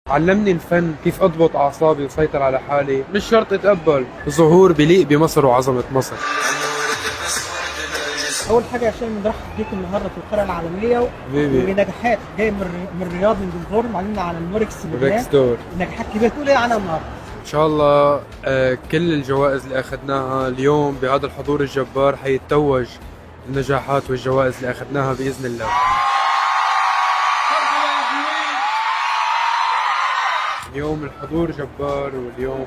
علمني الفن كيف أضبط أعصابي وسيطر على حالي. مش شرط أتقبل ظهور بليق بمصر وعظمة مصر. اول حاجه عشان بنرحب بيكم النهارده في القريه العالميه حبيبي. ونجاحات جاي من الرياض من جمهور معلمنا على الموركس ريكس ستور. نجاحات كبيره. تقول ايه عنها النهارده؟ إن شاء الله كل الجوائز اللي أخذناها اليوم بهذا الحضور الجبار حيتوج النجاحات والجوائز اللي أخذناها بإذن الله. اليوم الحضور جبار، واليوم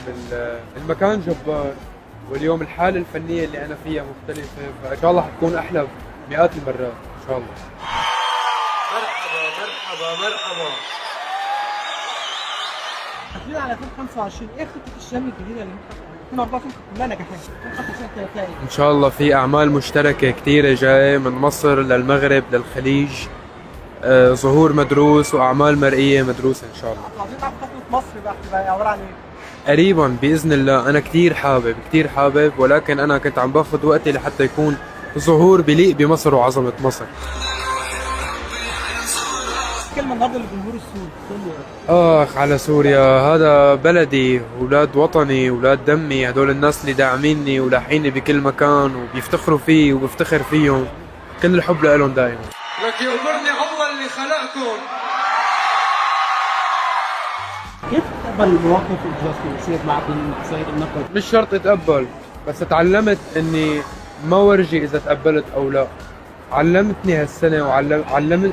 المكان جبار، واليوم الحالة الفنية اللي أنا فيها مختلفة، فإن شاء الله حتكون أحلى مئات المرات إن شاء الله. مرحبا مرحبا مرحبا. داخلين على 2025، ايه خطه الشام الجديده اللي 2024 كلها نجاحات، 2025 فيها ايه؟ إن شاء الله في أعمال مشتركة كثيرة جاية من مصر للمغرب للخليج، ظهور مدروس وأعمال مرئية مدروسة إن شاء الله. عايزين نعرف خطوه مصر بقى هتبقى عباره عن ايه؟ قريبا بإذن الله. أنا كثير حابب، ولكن أنا كنت عم باخذ وقتي لحتى يكون ظهور بليق بمصر وعظمة مصر. كلمه النهارده للجمهور السوري تقول له آخ على سوريا، هذا بلدي، أولاد وطني، أولاد دمي، هدول الناس اللي داعميني ولاحيني بكل مكان وبيفتخروا فيه وبفتخر فيهم. كل الحب لهم دائما. لك يأمرني الله اللي خلقكم. كيف تقبل المواقف اللي بتصير معك من سيد النقد؟ مش شرط اتقبل، بس اتعلمت اني ما ورجي اذا تقبلت او لا. علمتني هالسنة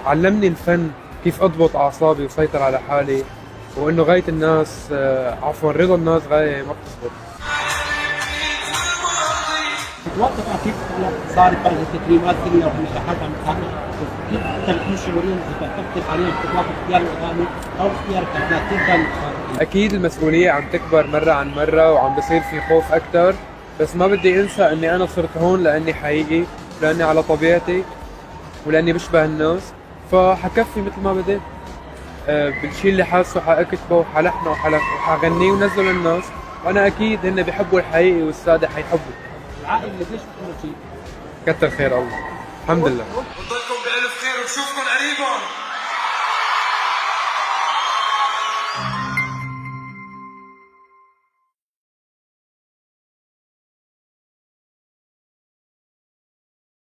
علمني الفن كيف اضبط اعصابي وسيطر على حالي، وانه غاية الناس عفوا رضا الناس غاية ما بتزبط. تتوقف اكيد صارت بعض التكريمات كلها والنجاحات عم تحقق، كيف تكون شعوريا اذا تختلف عليهم تتوقف اختيار الاغاني او اختيار الكلمات؟ كيف اكيد المسؤولية عم تكبر مرة عن مرة وعم بصير في خوف اكثر، بس ما بدي انسى اني انا صرت هون لاني حقيقي، لاني على طبيعتي، ولاني بشبه الناس، فحكفي مثل ما بديت. بالشيء اللي حاسه حاكتبه وحلحنه وحغنيه ونزله للناس، وانا اكيد هن بيحبوا الحقيقي والسادة حيحبوا. العائله ليش كل شيء؟ كتر خير الله، الحمد لله. وتضلكم بألف خير وبشوفكم قريبا.